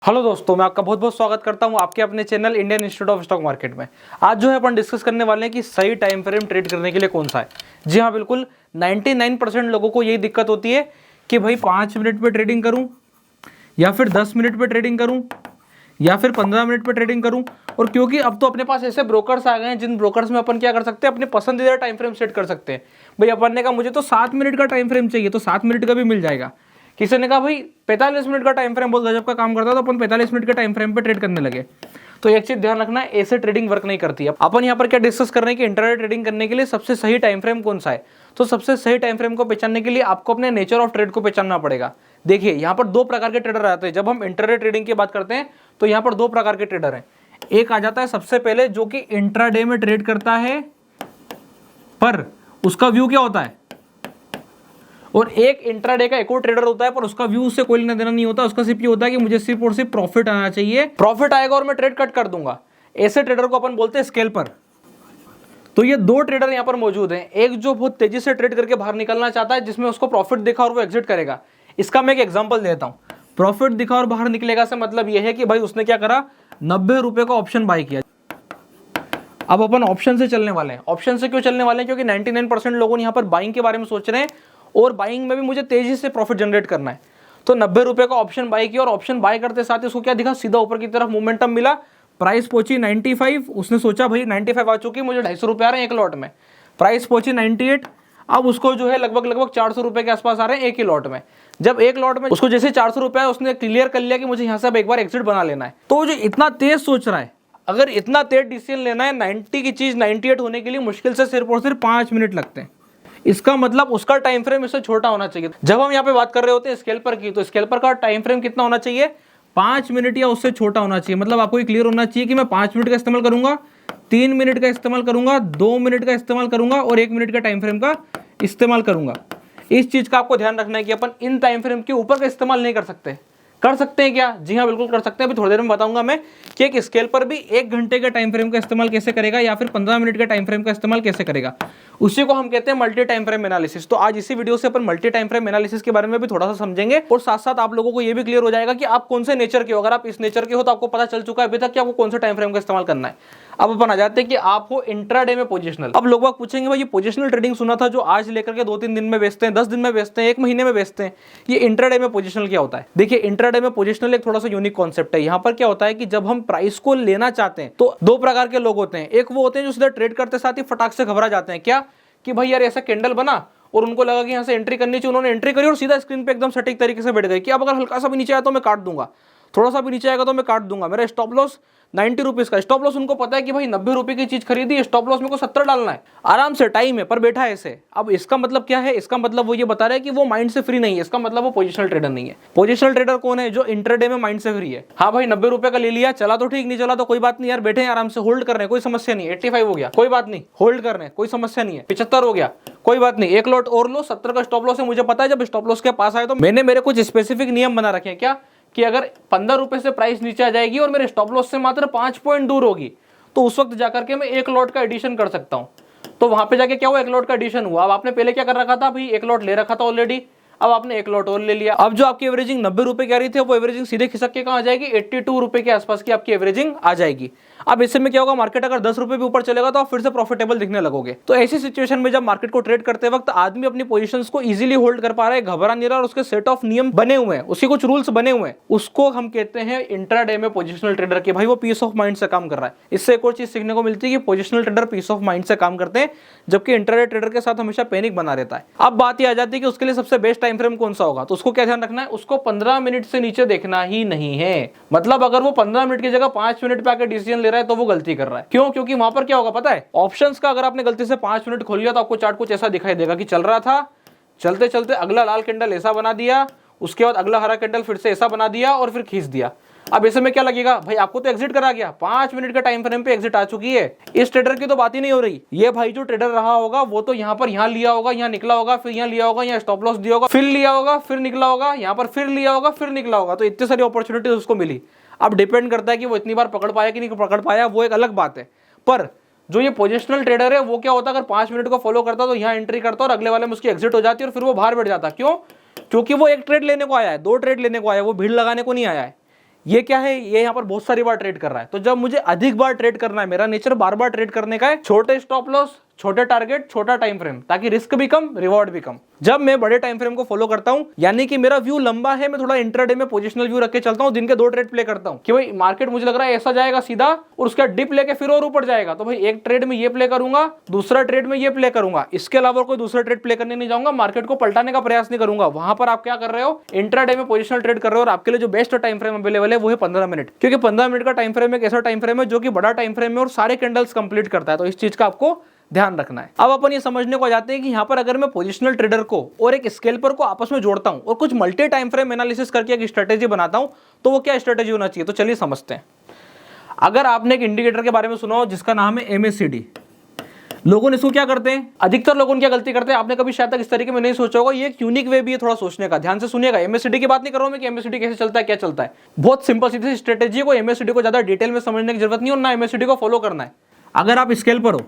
Hello दोस्तों, मैं आपका बहुत बहुत स्वागत करता हूं आपके अपने channel Indian institute of stock market में। आज जो है अपन डिस्कस करने वाले हैं कि सही टाइम फ्रेम ट्रेड करने के लिए कौन सा है। जी हाँ, बिल्कुल 99% लोगों को यही दिक्कत होती है कि भाई 5 मिनट पे ट्रेडिंग करूं या फिर 10 मिनट पे ट्रेडिंग करूं या फिर 15 मिनट पे ट्रेडिंग करूं। और क्योंकि अब तो अपने पास ऐसे ब्रोकर्स आ गए हैं जिन ब्रोकर्स में अपन क्या कर सकते हैं, अपने पसंदीदा टाइम फ्रेम सेट कर सकते हैं। भाई अपन ने कहा मुझे तो 7 मिनट का टाइम फ्रेम चाहिए तो 7 मिनट का भी मिल जाएगा। किसी ने कहा भाई 45 मिनट का टाइम फ्रेम बहुत गजब का काम करता है तो अपन 45 मिनट के टाइम फ्रेम पे ट्रेड करने लगे। तो एक चीज ध्यान रखना है, ऐसे ट्रेडिंग वर्क नहीं करती है। अपन यहाँ पर क्या डिस्कस कर रहे हैं कि इंट्राडे ट्रेडिंग करने के लिए सबसे सही टाइम फ्रेम कौन सा है। तो सबसे सही टाइम फ्रेम को पहचानने के लिए आपको अपने नेचर ऑफ ट्रेड को पहचानना पड़ेगा। देखिए यहाँ पर दो प्रकार के ट्रेडर आते हैं। जब हम इंट्राडे ट्रेडिंग की बात करते हैं तो यहाँ पर दो प्रकार के ट्रेडर हैं। एक आ जाता है सबसे पहले जो कि इंट्राडे में ट्रेड करता है पर उसका व्यू क्या होता है, और एक इंट्राडे का एक और ट्रेडर होता है पर उसका व्यू उससे कोई लेना देना नहीं होता। उसका सिर्फ ये होता है कि मुझे सिर्फ और सिर्फ प्रॉफिट आना चाहिए, प्रॉफिट आएगा और मैं ट्रेड कट कर दूंगा। ऐसे ट्रेडर को अपन बोलते हैं स्कैल्पर। तो ये दो ट्रेडर यहाँ पर मौजूद हैं। एक जो बहुत तेजी से ट्रेड करके बाहर निकलना चाहता है, जिसमें उसको प्रॉफिट दिखा और वो एग्जिट करेगा। इसका मैं एक एग्जांपल देता हूं। प्रॉफिट दिखा और बाहर निकलेगा से मतलब यह है कि भाई उसने क्या करा, 90 रुपए का ऑप्शन बाय किया। अब अपन ऑप्शन से चलने वाले हैं। ऑप्शन से क्यों चलने वाले हैं? क्योंकि 99% लोगों ने यहाँ पर बाइंग के बारे में सोच रहे हैं और बाइंग में भी मुझे तेजी से प्रॉफिट जनरेट करना है। तो 90 रुपए का ऑप्शन बाय किया और ऑप्शन बाय करते साथ उसको क्या दिखा, सीधा ऊपर की तरफ मोमेंटम मिला। प्राइस पहुंची 95। उसने सोचा भाई 95 आ चुकी, मुझे 250 रुपए आ रहे हैं एक लॉट में। प्राइस पहुंची 98। अब उसको जो है लगभग 400 रुपए के आसपास आ रहे हैं एक ही लॉट में। जब एक लॉट में उसको जैसे 400 रुपए उसने क्लियर कर लिया कि मुझे यहाँ से अब एक बार एग्जिट बना लेना है। तो जो इतना तेज सोच रहा है, अगर इतना तेज डिसीजन लेना है 90 की चीज 98 होने के लिए मुश्किल से सिर्फ और सिर्फ 5 मिनट लगते हैं। इसका मतलब उसका टाइम फ्रेम इससे छोटा होना चाहिए। जब हम यहाँ पे बात कर रहे होते हैं स्कैल्पर की, तो स्कैल्पर का टाइम फ्रेम कितना होना चाहिए, 5 मिनट या उससे छोटा होना चाहिए। मतलब आपको ये क्लियर होना चाहिए कि मैं 5 मिनट का इस्तेमाल करूंगा, 3 मिनट का इस्तेमाल करूंगा, 2 मिनट का इस्तेमाल करूंगा और 1 मिनट का टाइम फ्रेम का इस्तेमाल करूंगा। इस चीज का आपको ध्यान रखना है कि अपन इन टाइम फ्रेम के ऊपर का इस्तेमाल नहीं कर सकते। कर सकते हैं क्या? जी हाँ, बिल्कुल कर सकते हैं। अभी थोड़ी देर में बताऊंगा मैं कि एक स्केल पर भी 1 घंटे के टाइम फ्रेम का इस्तेमाल कैसे करेगा या फिर 15 मिनट के टाइम फ्रेम का इस्तेमाल कैसे करेगा। उसी को हम कहते हैं मल्टी टाइम फ्रेम एनालिसिस। तो आज इसी वीडियो से अपन मल्टी टाइम फ्रेम एनालिसिस के बारे में भी थोड़ा सा समझेंगे और साथ साथ आप लोगों को यह भी क्लियर हो जाएगा कि आप कौन से नेचर के हो। अगर आप इस नेचर के हो तो आपको पता चल चुका है अभी तक कि आपको कौन से टाइम फ्रेम का इस्तेमाल करना है। अब अपन आ जाते हैं कि आप हो इंट्राडे में पोजिशनल। अब लोग पूछेंगे भाई ये पोजिशनल ट्रेडिंग सुना था जो आज लेकर के 2-3 दिन में बेचते हैं, 10 दिन में बेचते हैं, 1 महीने में बेचते हैं, ये इंट्राडे में पोजिशनल क्या होता है? देखिए इंट्राडे में पोजिशनल एक थोड़ा सा यूनिक कॉन्सेप्ट है। यहाँ पर क्या होता है कि जब हम प्राइस को लेना चाहते हैं तो दो प्रकार के लोग होते हैं। एक वो होते हैं जो सीधा ट्रेड करते साथ ही फटाक से घबरा जाते हैं, क्या कि भाई यार ऐसा कैंडल बना और उनको लगा कि यहाँ से एंट्री करनी चाहिए, उन्होंने एंट्री करी और सीधा स्क्रीन पे एकदम सटीक तरीके से बैठ गए कि अब अगर हल्का सा भी नीचे आया तो मैं काट दूंगा, थोड़ा सा भी नीचे आएगा तो मैं काट दूंगा। मेरा स्टॉप लॉस 90 रुपीज का स्टॉप लॉस। उनको पता है कि भाई 90 रुपए की चीज खरीदी, स्टॉप लॉस मेरे को 70 डालना है, आराम से टाइम है पर बैठा है ऐसे। अब इसका मतलब क्या है? इसका मतलब वो ये बता रहा है कि वो माइंड से फ्री नहीं है। इसका मतलब वो पोजिशनल ट्रेडर नहीं है। पोजिशनल ट्रेडर कौन है? जो इंट्राडे में माइंड से फ्री है। हाँ भाई 90 रुपए का ले लिया, चला तो ठीक, नहीं चला तो कोई बात नहीं यार, बैठे हैं आराम से, होल्ड कर रहे हैं, कोई समस्या नहीं है। 85 हो गया, कोई बात नहीं, होल्ड कर रहे हैं, कोई समस्या नहीं है। 75 हो गया, कोई बात नहीं, एक लॉट और लो, 70 का स्टॉप लॉस है, मुझे पता है जब स्टॉप लॉस के पास आए तो मैंने मेरे कुछ स्पेसिफिक नियम बना रखे हैं। क्या कि अगर 15 रुपए से प्राइस नीचे आ जाएगी और मेरे स्टॉप लॉस से मात्र 5 पॉइंट दूर होगी तो उस वक्त जाकर के मैं एक लॉट का एडिशन कर सकता हूं। तो वहां पे जाके क्या हुआ, एक लॉट का एडिशन हुआ। अब आपने पहले क्या कर रखा था भाई, एक लॉट ले रखा था ऑलरेडी, अब आपने एक लॉट और ले लिया। अब जो आपकी एवरेजिंग 90 रुपए की आ रही थी वो एवरेजिंग सीधे खिसक के कहां आ जाएगी, 82 रुपए के आसपास की आपकी एवरेजिंग आ जाएगी। अब इससे में क्या होगा, मार्केट अगर 10 रुपए भी ऊपर चलेगा तो आप फिर से प्रॉफिटेबल दिखने लगोगे। तो ऐसी सिचुएशन में जब मार्केट को ट्रेड करते वक्त आदमी अपनी पोजीशंस को इजीली होल्ड कर पा रहा है, घबरा नहीं रहा और उसके सेट ऑफ नियम बने हुए हैं, उसके कुछ रूल्स बने हुए हैं, उसको हम कहते हैं इंट्राडे में पोजिशनल ट्रेडर के। भाई वो पीस ऑफ माइंड से काम कर रहा है। इससे एक और चीज सीखने को मिलती है कि positional trader peace of mind से काम करते हैं, जबकि इंट्राडे ट्रेडर के साथ हमेशा पैनिक बना रहता है। अब बात ये आ जाती है कि उसके लिए सबसे बेस्ट टाइम फ्रेम कौन सा होगा। तो उसको क्या ध्यान रखना है, उसको 15 मिनट से नीचे देखना ही नहीं है। मतलब अगर वो 15 मिनट की जगह 5 मिनट पे आकर डिसीजन ले रहा है तो वो गलती कर रहा है। क्यों? क्योंकि वहां पर क्या होगा पता है, ऑप्शंस का अगर आपने गलती से 5 मिनट खोल लिया तो आपको चार्ट कुछ ऐसा दिखाई देगा कि चल रहा था, चलते चलते अगला लाल कैंडल ऐसा बना दिया, उसके बाद अगला हरा कैंडल फिर से ऐसा बना दिया और फिर खींच दिया। अब ऐसे में क्या लगेगा भाई, आपको तो एग्जिट करा गया, 5 मिनट का टाइम फ्रेम पे एग्जिट आ चुकी है। इस ट्रेडर की तो बात ही नहीं हो रही। ये भाई जो ट्रेडर रहा होगा वो तो यहाँ पर यहाँ लिया होगा, यहाँ निकला होगा, फिर यहाँ लिया होगा, यहाँ स्टॉप लॉस दिया होगा, फिर लिया होगा, फिर निकला होगा, यहाँ पर फिर लिया होगा, फिर निकला होगा। तो इतनी सारी अपॉर्चुनिटीज उसको मिली। अब डिपेंड करता है कि वो इतनी बार पकड़ पाया कि नहीं पकड़ पाया, वो एक अलग बात है। पर जो ये पोजिशनल ट्रेडर है वो क्या होता है, अगर 5 मिनट को फॉलो करता तो यहाँ एंट्री करता और अगले वाले में उसकी एग्जिट हो जाती और फिर वो बाहर बैठ जाता। क्यों? क्योंकि वो एक ट्रेड लेने को आया है, 2 ट्रेड लेने को आया है, वो भीड़ लगाने को नहीं आया है। ये क्या है, ये यहाँ पर बहुत सारी बार ट्रेड कर रहा है। तो जब मुझे अधिक बार ट्रेड करना है, मेरा नेचर बार बार ट्रेड करने का है, छोटे स्टॉप लॉस, छोटे टारगेट, छोटा टाइम फ्रेम, ताकि रिस्क भी कम, रिवॉर्ड भी कम। जब मैं बड़े टाइम फ्रेम को फॉलो करता हूं, यानी कि मेरा व्यू लंबा है, मैं थोड़ा इंट्राडे में पोजिशनल व्यू रख के चलता हूं, दिन के 2 ट्रेड प्ले करता हूं कि भाई मार्केट मुझे लग रहा है ऐसा जाएगा सीधा और उसका डिप लेके फिर और ऊपर जाएगा, तो भाई एक ट्रेड में ये प्ले करूंगा, दूसरा ट्रेड में ये प्ले करूंगा, इसके अलावा कोई दूसरा ट्रेड प्ले करने नहीं जाऊंगा, मार्केट को पलटाने का प्रयास नहीं करूंगा। वहां पर आप क्या कर रहे हो, इंट्राडे में पोजिशनल ट्रेड कर रहे हो, और आपके लिए जो बेस्ट टाइम फ्रेम अवेलेबल है वो है 15 मिनट, क्योंकि 15 मिनट का टाइम फ्रेम एक ऐसा टाइम फ्रेम है जो कि बड़ा टाइम फ्रेम है और सारे कैंडल्स कंप्लीट करता है। तो इस चीज का आपको ध्यान रखना है। अब अपन ये समझने को आ जाते हैं कि यहाँ पर अगर मैं पोजिशनल ट्रेडर को और एक स्कैल्पर को आपस में जोड़ता हूं और कुछ मल्टी टाइम फ्रेम एनालिसिस करके एक स्ट्रेटेजी बनाता हूं, तो वो क्या स्ट्रेटेजी होना चाहिए, तो चलिए समझते हैं। अगर आपने एक इंडिकेटर के बारे में सुना हो जिसका नाम है MACD, लोगों ने इसको क्या करते हैं, अधिकतर लोगों ने क्या गलती करते हैं, आपने कभी शायद तक इस तरीके में नहीं सोचा होगा। ये एक यूनिक वे भी है थोड़ा सोचने का, ध्यान से सुनिएगा। MACD की बात नहीं कर रहा हूं मैं कि MACD कैसे चलता है, क्या चलता है, बहुत सिंपल सीधी स्ट्रेटेजी को, MACD को ज्यादा डिटेल में समझने की जरूरत नहीं और ना MACD को फॉलो करना है। अगर आप स्कैल्पर हो,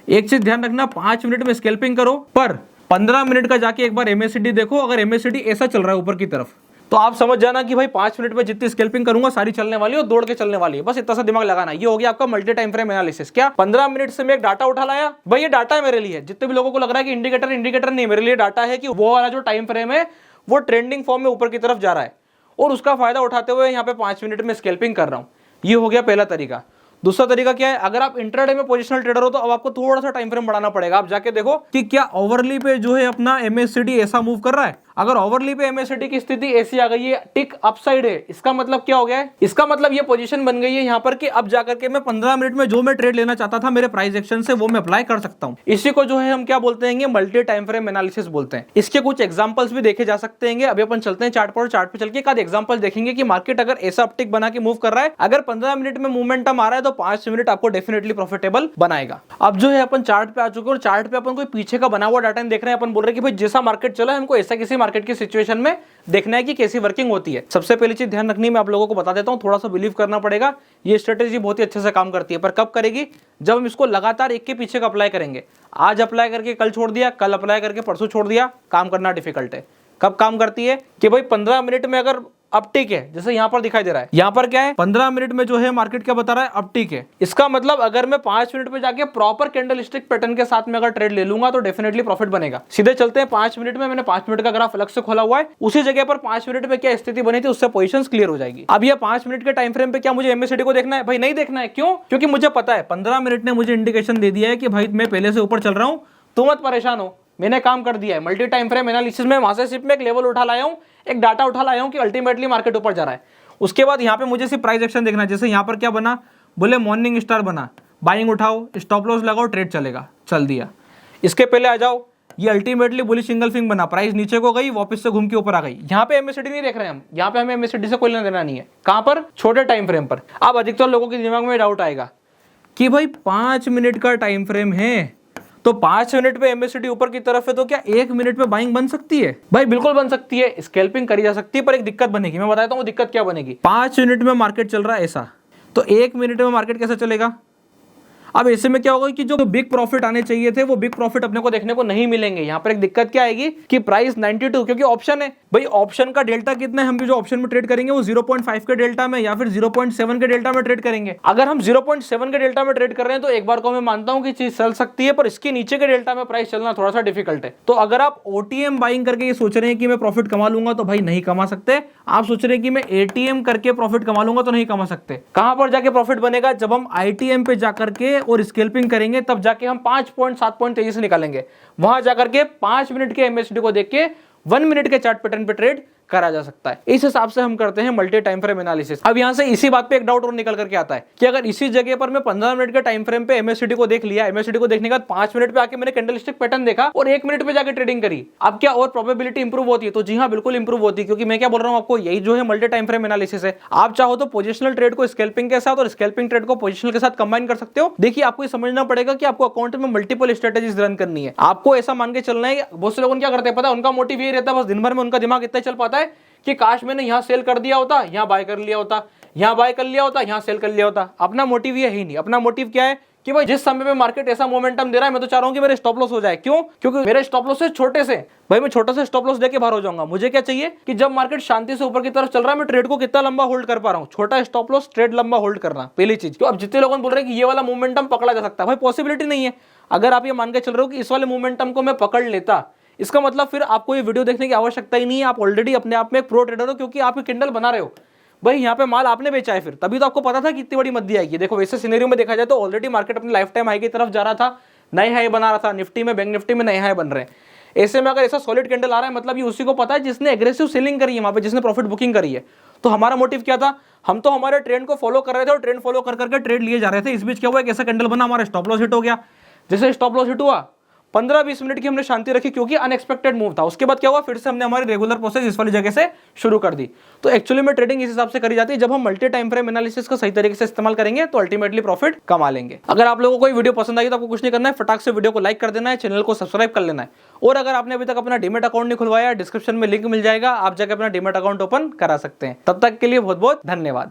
एक चीज ध्यान रखना, 5 मिनट में स्कैल्पिंग करो, पर 15 मिनट का जाके एक बार MACD देखो। अगर MACD ऐसा चल रहा है ऊपर की तरफ, तो आप समझ जाना कि भाई 5 मिनट में जितनी स्कैल्पिंग करूंगा सारी चलने वाली है और दौड़ के चलने वाली है। बस इतना सा दिमाग लगाना। ये हो गया आपका मल्टी टाइम फ्रेम एनालिसिस। क्या 15 मिनट से मैं एक डाटा उठा लाया, भाई ये डाटा है मेरे लिए। जितने भी लोगों को लग रहा है कि इंडिकेटर नहीं, मेरे लिए डाटा है कि वो वाला जो टाइम फ्रेम है वो ट्रेंडिंग फॉर्म में ऊपर की तरफ जा रहा है और उसका फायदा उठाते हुए यहाँ पे 5 मिनट में स्कैल्पिंग कर रहा हूँ। ये हो गया पहला तरीका। दूसरा तरीका क्या है, अगर आप इंट्राडे में पोजिशनल ट्रेडर हो तो अब आपको थोड़ा सा टाइम फ्रेम बढ़ाना पड़ेगा। आप जाके देखो कि क्या ओवरली पे जो है अपना MACD ऐसा मूव कर रहा है। अगर ओवरली पे MACD की स्थिति ऐसी आ गई है, टिक अपसाइड है, इसका मतलब क्या हो गया है, इसका मतलब ये पोजीशन बन गई है यहाँ पर कि अब जाकर के मैं 15 मिनट में जो मैं ट्रेड लेना चाहता था मेरे प्राइस एक्शन से, वो मैं अप्लाई कर सकता हूँ। इसी को जो है हम क्या बोलते हैं, मल्टी टाइम फ्रेम एनालिसिस बोलते हैं। इसके कुछ एग्जांपल्स भी देखे जा सकते हैं। अभी अपन चलते हैं चार्ट पर, चार्ट पे चल के एक एग्जांपल देखेंगे कि मार्केट अगर ऐसा अपटिक बना के मूव कर रहा है, अगर 15 मिनट में मूवमेंटम आ रहा है तो 5 मिनट आपको डेफिनेटली प्रॉफिटेबल बनाएगा। अब जो है अपन चार्ट पे आ चुके हैं और चार्ट पे अपन कोई पीछे का बना हुआ डाटा नहीं देख रहे हैं। अपन बोल रहे हैं कि भाई जैसा मार्केट चला है हमको ऐसा किसी मार्केट की सिचुएशन में देखना है कि कैसी वर्किंग होती है। सबसे पहली चीज ध्यान रखनी, मैं आप लोगों को बता देता हूं, थोड़ा सा बिलीव करना पड़ेगा। ये स्ट्रेटेजी बहुत ही अच्छे से काम करती है, पर कब करेगी, जब हम इसको लगातार एक के पीछे का अप्लाई करेंगे। आज अप्लाई करके कल छोड़ दिया, कल अप्लाई करके परसों छोड़ दिया, काम करना डिफिकल्ट है। कब काम करती है कि भाई 15 मिनट में अगर अपटिक है, जैसे यहां पर दिखाई दे रहा है, यहां पर क्या है 15 मिनट में जो है मार्केट क्या बता रहा है, अपटिक है। इसका मतलब अगर मैं 5 मिनट में जाके प्रॉपर कैंडलस्टिक पैटर्न के साथ में अगर ट्रेड ले लूंगा तो डेफिनेटली प्रॉफिट बनेगा। सीधे चलते हैं 5 मिनट में। मैंने 5 मिनट का ग्राफ अलग से खोला हुआ है, उसी जगह पर 5 मिनट में क्या स्थिति बनी थी उससे पोजीशंस क्लियर हो जाएगी। अब ये 5 मिनट के टाइम फ्रेम पे क्या मुझे MACD को देखना है, भाई नहीं देखना है। क्यों? क्योंकि मुझे पता है 15 मिनट ने मुझे इंडिकेशन दे दिया है कि भाई मैं पहले से ऊपर चल रहा हूं, तो मत परेशान हो, मैंने काम कर दिया है। मल्टी टाइम फ्रेम एनालिसिस में वहां से सिर्फ मैं एक लेवल उठा लाया हूं, एक डाटा उठा लाया हूं कि अल्टीमेटली मार्केट ऊपर जा रहा है। उसके बाद यहाँ पे मुझे सिर्फ प्राइस एक्शन देखना है। जैसे यहाँ पर क्या बना, बोले मॉर्निंग स्टार बना, बाइंग उठाओ, स्टॉप लॉस लगाओ, ट्रेड चलेगा, चल दिया। इसके पहले आ जाओ, ये अल्टीमेटली बुलिश सिंगल फिंग बना, प्राइस नीचे को गई, वापस से घूम के ऊपर आ गई। यहाँ पे MACD नहीं देख रहे हैं हम, यहाँ पे हमें MACD से कोई लेना देना नहीं है। कहां पर? छोटे टाइम फ्रेम पर। अब अधिकतर लोगों के दिमाग में डाउट आएगा कि भाई 5 मिनट का टाइम फ्रेम है, तो 5 मिनट पे MACD ऊपर की तरफ है, तो क्या 1 मिनट पे बाइंग बन सकती है? भाई बिल्कुल बन सकती है, स्कैल्पिंग करी जा सकती है, पर एक दिक्कत बनेगी। मैं बताता हूँ दिक्कत क्या बनेगी। 5 मिनट में मार्केट चल रहा है ऐसा, तो 1 मिनट में मार्केट कैसे चलेगा? अब ऐसे में क्या होगा कि जो बिग प्रॉफिट आने चाहिए थे वो बिग प्रॉफिट अपने को देखने को नहीं मिलेंगे। यहाँ पर एक दिक्कत क्या आएगी कि प्राइस 92, क्योंकि ऑप्शन है, भाई ऑप्शन का डेल्टा कितना है, हम भी जो ऑप्शन में ट्रेड करेंगे वो 0.5 के डेल्टा में या फिर 0.7 के डेल्टा में ट्रेड करेंगे। अगर हम 0.7 के डेल्टा में ट्रेड कर रहे हैं तो एक बार को मैं मानता हूं कि चीज चल सकती है, पर इसके नीचे के डेल्टा में प्राइस चलना थोड़ा सा डिफिकल्ट है। तो अगर आप OTM बाइंग करके ये सोच रहे हैं कि मैं प्रॉफिट कमा लूंगा, तो भाई नहीं कमा सकते। आप सोच रहे हैं कि मैं ATM करके प्रॉफिट कमा लूंगा, तो नहीं कमा सकते। कहां पर जाके प्रॉफिट बनेगा? जब हम ITM पे जाकर के और स्कैल्पिंग करेंगे, तब जाके हम 5 पॉइंट 7 पॉइंट तेजी से निकालेंगे। वहां जाकर के 5 मिनट के MACD को देख के 1 मिनट के चार्ट पैटर्न पे ट्रेड करा जा सकता है। इस हिसाब से हम करते हैं मल्टी टाइम फ्रेम एनालिसिस। अब यहां से इसी बात पे एक डाउट और निकल करके आता है कि अगर इसी जगह पर मैं 15 मिनट के टाइम फ्रेम पे MACD को देख लिया, MACD को देखने के बाद 5 मिनट पे आके मैंने कैंडलस्टिक पैटर्न देखा और 1 मिनट पे जाके ट्रेडिंग करी, अब क्या और प्रोबेबिलिटी इंप्रूव होती है? तो जी हां, बिल्कुल इंप्रूव होती है, क्योंकि मैं क्या बोल रहा हूं आपको, यही जो है मल्टी टाइम फ्रेम एनालिसिस है। आप चाहो तो पोजिशनल ट्रेड को स्कैल्पिंग के साथ और स्कैल्पिंग ट्रेड को पोजिशनल के साथ कंबाइन कर सकते हो। देखिए, आपको ये समझना पड़ेगा कि आपको अकाउंट में मल्टीपल स्ट्रेटेजीज रन करनी है। आपको ऐसा मान के चलना है। बहुत से लोगों क्या करते हैं पता है, उनका मोटिव यही रहता है, बस दिन भर में उनका दिमाग इतना चल पाता है कि काश मैंने यहां सेल कर दिया होता, यहां बाय कर लिया होता, यहां बाय कर लिया होता, यहां सेल कर लिया होता। अपना मोटिव ये है ही नहीं। अपना मोटिव क्या है कि भाई जिस समय पे मार्केट ऐसा मोमेंटम दे रहा है मैं तो चाह रहा हूं कि मेरे स्टॉप लॉस हो जाए। क्यों? क्योंकि मेरे स्टॉप लॉस छोटे से, भाई मैं छोटा से स्टॉप लॉस देके बाहर हो जाऊंगा। मुझे क्या चाहिए कि जब मार्केट शांति से ऊपर की तरफ चल रहा है मैं ट्रेड को कितना लंबा होल्ड कर पा रहा हूं। छोटा स्टॉप लॉस, ट्रेड लंबा होल्ड करना, पहली चीज। तो अब जितने लोगों बोल रहे हैं कि ये वाला मोमेंटम पकड़ा जा सकता है, भाई पॉसिबिलिटी नहीं है। अगर आप ये मान के चल रहे हो कि इस वाले मोमेंटम को मैं पकड़ लेता, इसका मतलब फिर आपको ये वीडियो देखने की आवश्यकता ही नहीं है। आप ऑलरेडी अपने आप में एक प्रो ट्रेडर हो, क्योंकि आप ये कैंडल बना रहे हो। भाई यहाँ पे माल आपने बेचा है, फिर तभी तो आपको पता था कि इतनी बड़ी मंदी आएगी। देखो वैसे सिनेरियो में देखा जाए तो ऑलरेडी मार्केट अपनी लाइफ टाइम हाई की तरफ जा रहा था, नए हाई बना रहा था। निफ्टी में, बैंक निफ्टी में नए हाई बन रहे हैं। ऐसे में अगर ऐसा सॉलिड कैंडल आ रहा है, मतलब ये उसी को पता है जिसने एग्रेसिव सेलिंग करी है वहां पे, जिसने प्रॉफिट बुकिंग करी है। तो हमारा मोटिव क्या था? हम तो हमारे ट्रेंड को फॉलो कर रहे थे और ट्रेंड फॉलो कर करके ट्रेड लिए जा रहे थे। इस बीच क्या हुआ, एक ऐसा कैंडल बना, हमारा स्टॉप लॉस हिट हो गया। जैसे स्टॉप लॉस हिट हुआ, 15-20 मिनट की हमने शांति रखी, क्योंकि अनएक्सपेक्टेड मूव था। उसके बाद क्या हुआ, फिर से हमने हमारी रेगुलर प्रोसेस इस वाली जगह से शुरू कर दी। तो एक्चुअली में ट्रेडिंग इस हिसाब से करी जाती है, जब हम मल्टी टाइम फ्रेम एनालिसिस का सही तरीके से इस्तेमाल करेंगे तो अल्टीमेटली प्रॉफिट कमा लेंगे। अगर आप लोगों को कोई वीडियो पसंद आई तो आपको कुछ नहीं करना है, फटाक से वीडियो को लाइक कर देना है, चैनल को सब्सक्राइब कर लेना है। और अगर आपने अभी तक अपना डीमैट अकाउंट नहीं खुलवाया, डिस्क्रिप्शन में लिंक मिल जाएगा, आप जाकर अपना डीमैट अकाउंट ओपन करा सकते हैं। तब तक के लिए बहुत बहुत धन्यवाद।